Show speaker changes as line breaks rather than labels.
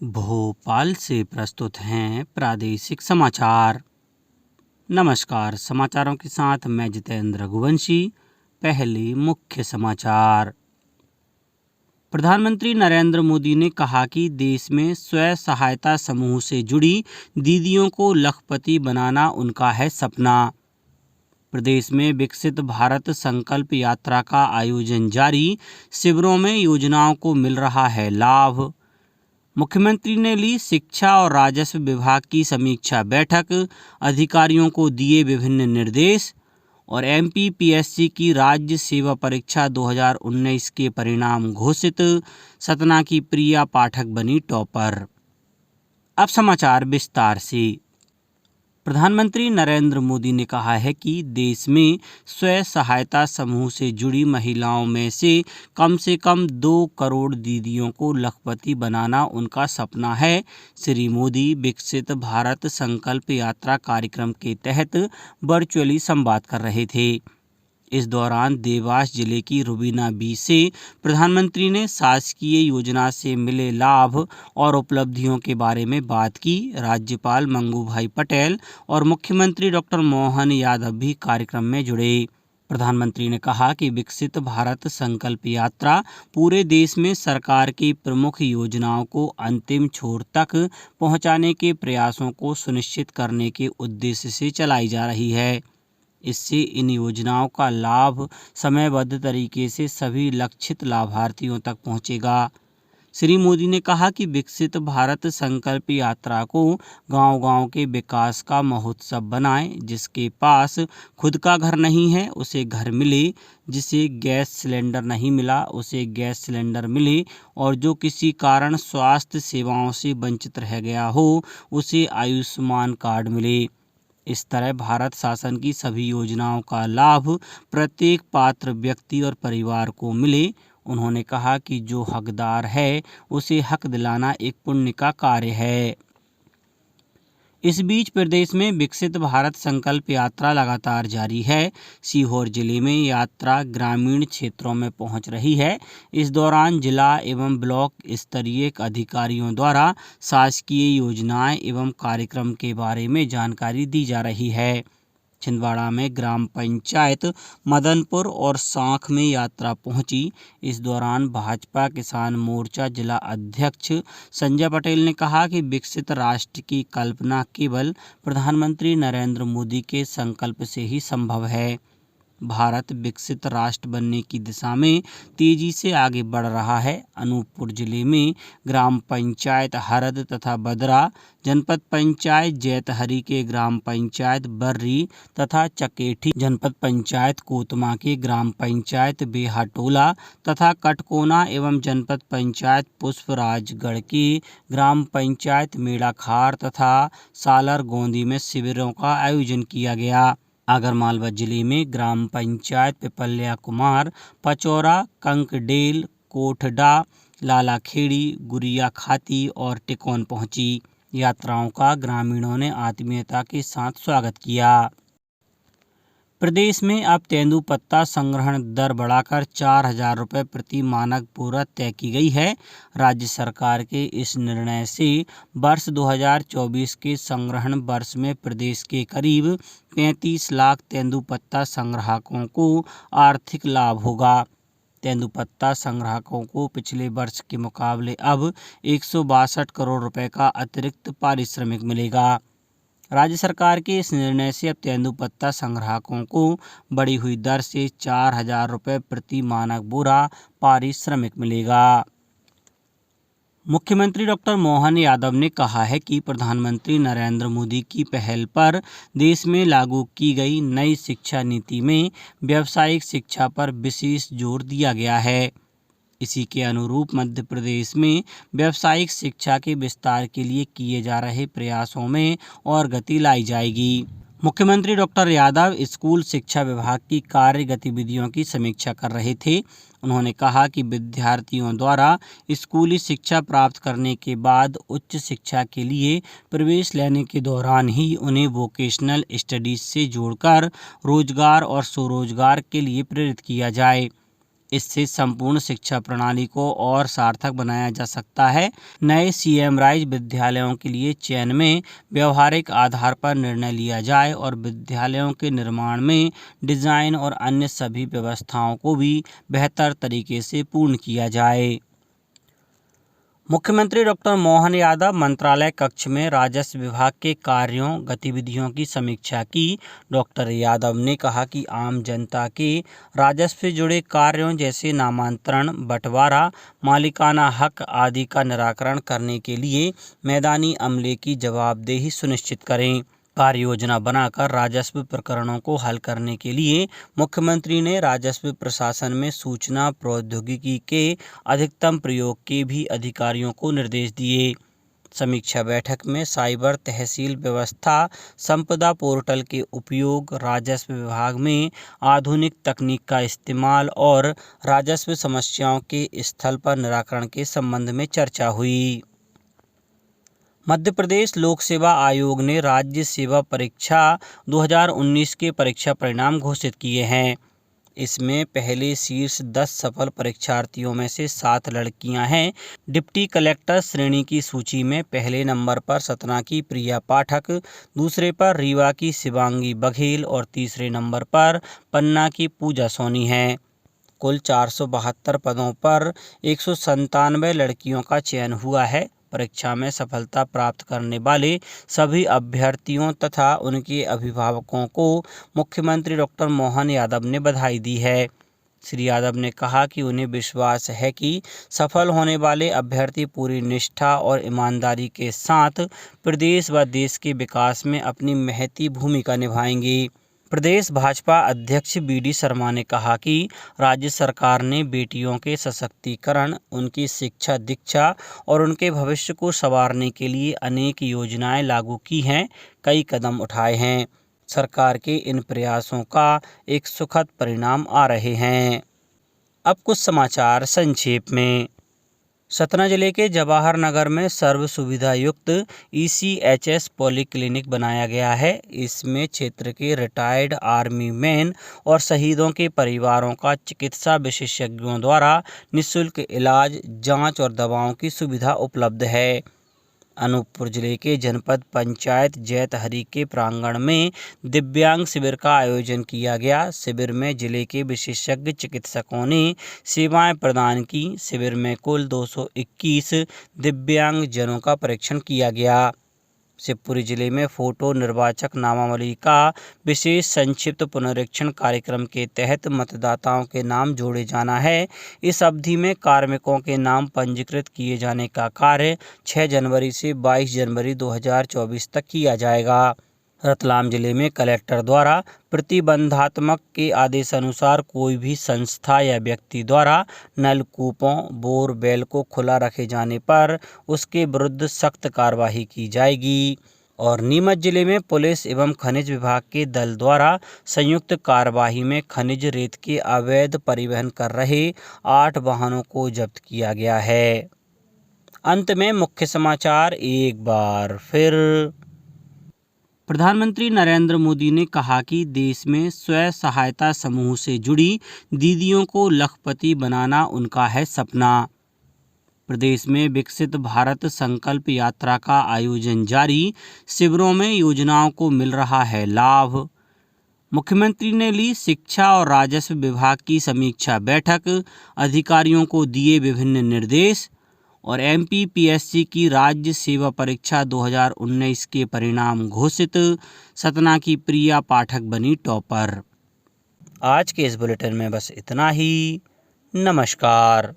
भोपाल से प्रस्तुत हैं प्रादेशिक समाचार। नमस्कार, समाचारों के साथ मैं जितेंद्र रघुवंशी। पहले मुख्य समाचार। प्रधानमंत्री नरेंद्र मोदी ने कहा कि देश में स्वयं सहायता समूह से जुड़ी दीदियों को लखपति बनाना उनका है सपना। प्रदेश में विकसित भारत संकल्प यात्रा का आयोजन जारी, शिविरों में योजनाओं को मिल रहा है लाभ। मुख्यमंत्री ने ली शिक्षा और राजस्व विभाग की समीक्षा बैठक, अधिकारियों को दिए विभिन्न निर्देश। और एमपीपीएससी की राज्य सेवा परीक्षा 2019 के परिणाम घोषित, सतना की प्रिया पाठक बनी टॉपर। अब समाचार विस्तार से। प्रधानमंत्री नरेंद्र मोदी ने कहा है कि देश में स्वयं सहायता समूह से जुड़ी महिलाओं में से कम 2 करोड़ दीदियों को लखपति बनाना उनका सपना है। श्री मोदी विकसित भारत संकल्प यात्रा कार्यक्रम के तहत वर्चुअली संवाद कर रहे थे। इस दौरान देवास जिले की रुबीना बी से प्रधानमंत्री ने शासकीय योजना से मिले लाभ और उपलब्धियों के बारे में बात की। राज्यपाल मंगूभाई पटेल और मुख्यमंत्री डॉक्टर मोहन यादव भी कार्यक्रम में जुड़े। प्रधानमंत्री ने कहा कि विकसित भारत संकल्प यात्रा पूरे देश में सरकार की प्रमुख योजनाओं को अंतिम छोर तक पहुंचाने के प्रयासों को सुनिश्चित करने के उद्देश्य से चलाई जा रही है। इससे इन योजनाओं का लाभ समयबद्ध तरीके से सभी लक्षित लाभार्थियों तक पहुंचेगा। श्री मोदी ने कहा कि विकसित भारत संकल्प यात्रा को गांव-गांव के विकास का महोत्सव बनाएं। जिसके पास खुद का घर नहीं है उसे घर मिले, जिसे गैस सिलेंडर नहीं मिला उसे गैस सिलेंडर मिले, और जो किसी कारण स्वास्थ्य सेवाओं से वंचित रह गया हो उसे आयुष्मान कार्ड मिले। इस तरह भारत शासन की सभी योजनाओं का लाभ प्रत्येक पात्र व्यक्ति और परिवार को मिले। उन्होंने कहा कि जो हकदार है उसे हक दिलाना एक पुण्य का कार्य है। इस बीच प्रदेश में विकसित भारत संकल्प यात्रा लगातार जारी है। सीहोर जिले में यात्रा ग्रामीण क्षेत्रों में पहुंच रही है। इस दौरान जिला एवं ब्लॉक स्तरीय अधिकारियों द्वारा शासकीय योजनाएं एवं कार्यक्रम के बारे में जानकारी दी जा रही है। छिंदवाड़ा में ग्राम पंचायत मदनपुर और सांख में यात्रा पहुंची। इस दौरान भाजपा किसान मोर्चा जिला अध्यक्ष संजय पटेल ने कहा कि विकसित राष्ट्र की कल्पना केवल प्रधानमंत्री नरेंद्र मोदी के संकल्प से ही संभव है। भारत विकसित राष्ट्र बनने की दिशा में तेजी से आगे बढ़ रहा है। अनूपपुर जिले में ग्राम पंचायत हरद तथा बदरा, जनपद पंचायत जैतहरी के ग्राम पंचायत बर्री तथा चकेठी, जनपद पंचायत कोतमा के ग्राम पंचायत बेहाटोला तथा कटकोना एवं जनपद पंचायत पुष्पराजगढ़ के ग्राम पंचायत मेड़ाखार तथा सालर गोंदी में शिविरों का आयोजन किया गया। आगरमालवा जिले में ग्राम पंचायत पिपल्या कुमार, पचौरा, कंकडेल, कोठडा, लालाखेड़ी, गुरिया खाती और टिकोन पहुंची। यात्राओं का ग्रामीणों ने आत्मीयता के साथ स्वागत किया। प्रदेश में अब तेंदुपत्ता संग्रहण दर बढ़ाकर 4,000 रुपये प्रति मानक बोरा तय की गई है। राज्य सरकार के इस निर्णय से वर्ष 2024 के संग्रहण वर्ष में प्रदेश के करीब 35 लाख तेंदुपत्ता संग्राहकों को आर्थिक लाभ होगा। तेंदुपत्ता संग्राहकों को पिछले वर्ष के मुकाबले अब 162 करोड़ रुपए का अतिरिक्त पारिश्रमिक मिलेगा। राज्य सरकार के इस निर्णय से अब तेंदुपत्ता संग्राहकों को बढ़ी हुई दर से 4,000 रुपये प्रति मानक बोरा पारिश्रमिक मिलेगा। मुख्यमंत्री डॉक्टर मोहन यादव ने कहा है कि प्रधानमंत्री नरेंद्र मोदी की पहल पर देश में लागू की गई नई शिक्षा नीति में व्यावसायिक शिक्षा पर विशेष जोर दिया गया है। इसी के अनुरूप मध्य प्रदेश में व्यावसायिक शिक्षा के विस्तार के लिए किए जा रहे प्रयासों में और गति लाई जाएगी। मुख्यमंत्री डॉक्टर यादव स्कूल शिक्षा विभाग की कार्य गतिविधियों की समीक्षा कर रहे थे। उन्होंने कहा कि विद्यार्थियों द्वारा स्कूली शिक्षा प्राप्त करने के बाद उच्च शिक्षा के लिए प्रवेश लेने के दौरान ही उन्हें वोकेशनल स्टडीज से जोड़कर रोजगार और स्वरोजगार के लिए प्रेरित किया जाए। इससे संपूर्ण शिक्षा प्रणाली को और सार्थक बनाया जा सकता है। नए सीएम राइज विद्यालयों के लिए चयन में व्यवहारिक आधार पर निर्णय लिया जाए और विद्यालयों के निर्माण में डिजाइन और अन्य सभी व्यवस्थाओं को भी बेहतर तरीके से पूर्ण किया जाए। मुख्यमंत्री डॉक्टर मोहन यादव मंत्रालय कक्ष में राजस्व विभाग के कार्यों गतिविधियों की समीक्षा की। डॉक्टर यादव ने कहा कि आम जनता के राजस्व से जुड़े कार्यों जैसे नामांतरण, बंटवारा, मालिकाना हक आदि का निराकरण करने के लिए मैदानी अमले की जवाबदेही सुनिश्चित करें। कार्य योजना बनाकर राजस्व प्रकरणों को हल करने के लिए मुख्यमंत्री ने राजस्व प्रशासन में सूचना प्रौद्योगिकी के अधिकतम प्रयोग के भी अधिकारियों को निर्देश दिए। समीक्षा बैठक में साइबर तहसील व्यवस्था, संपदा पोर्टल के उपयोग, राजस्व विभाग में आधुनिक तकनीक का इस्तेमाल और राजस्व समस्याओं के स्थल पर निराकरण के संबंध में चर्चा हुई। मध्य प्रदेश लोक सेवा आयोग ने राज्य सेवा परीक्षा 2019 के परीक्षा परिणाम घोषित किए हैं। इसमें पहले शीर्ष 10 सफल परीक्षार्थियों में से 7 लड़कियां हैं। डिप्टी कलेक्टर श्रेणी की सूची में पहले नंबर पर सतना की प्रिया पाठक, दूसरे पर रीवा की शिवांगी बघेल और तीसरे नंबर पर पन्ना की पूजा सोनी हैं। कुल 472 पदों पर 197 लड़कियों का चयन हुआ है। परीक्षा में सफलता प्राप्त करने वाले सभी अभ्यर्थियों तथा उनके अभिभावकों को मुख्यमंत्री डॉक्टर मोहन यादव ने बधाई दी है। श्री यादव ने कहा कि उन्हें विश्वास है कि सफल होने वाले अभ्यर्थी पूरी निष्ठा और ईमानदारी के साथ प्रदेश व देश के विकास में अपनी महती भूमिका निभाएंगे। प्रदेश भाजपा अध्यक्ष बीडी शर्मा ने कहा कि राज्य सरकार ने बेटियों के सशक्तिकरण, उनकी शिक्षा दीक्षा और उनके भविष्य को संवारने के लिए अनेक योजनाएं लागू की हैं, कई कदम उठाए हैं। सरकार के इन प्रयासों का एक सुखद परिणाम आ रहे हैं। अब कुछ समाचार संक्षेप में। सतना जिले के जवाहर नगर में सर्व सुविधा युक्त ECHS पॉलीक्लिनिक बनाया गया है। इसमें क्षेत्र के रिटायर्ड आर्मी मैन और शहीदों के परिवारों का चिकित्सा विशेषज्ञों द्वारा निःशुल्क इलाज, जांच और दवाओं की सुविधा उपलब्ध है। अनूपपुर जिले के जनपद पंचायत जैतहरी के प्रांगण में दिव्यांग शिविर का आयोजन किया गया। शिविर में जिले के विशेषज्ञ चिकित्सकों ने सेवाएं प्रदान की। शिविर में कुल 221 दिव्यांग जनों का परीक्षण किया गया। शिवपुरी जिले में फोटो निर्वाचक नामावली का विशेष संक्षिप्त पुनरीक्षण कार्यक्रम के तहत मतदाताओं के नाम जोड़े जाना है। इस अवधि में कार्मिकों के नाम पंजीकृत किए जाने का कार्य 6 जनवरी से 22 जनवरी 2024 तक किया जाएगा। रतलाम जिले में कलेक्टर द्वारा प्रतिबंधात्मक के आदेशानुसार कोई भी संस्था या व्यक्ति द्वारा नलकूपों, बोरवेल को खुला रखे जाने पर उसके विरुद्ध सख्त कार्रवाई की जाएगी। और नीमच जिले में पुलिस एवं खनिज विभाग के दल द्वारा संयुक्त कार्रवाई में खनिज रेत के अवैध परिवहन कर रहे 8 वाहनों को जब्त किया गया है। अंत में मुख्य समाचार एक बार फिर। प्रधानमंत्री नरेंद्र मोदी ने कहा कि देश में स्वयं सहायता समूह से जुड़ी दीदियों को लखपति बनाना उनका है सपना। प्रदेश में विकसित भारत संकल्प यात्रा का आयोजन जारी, शिविरों में योजनाओं को मिल रहा है लाभ। मुख्यमंत्री ने ली शिक्षा और राजस्व विभाग की समीक्षा बैठक, अधिकारियों को दिए विभिन्न निर्देश। और MPPSC की राज्य सेवा परीक्षा 2019 के परिणाम घोषित, सतना की प्रिया पाठक बनी टॉपर। आज के इस बुलेटिन में बस इतना ही। नमस्कार।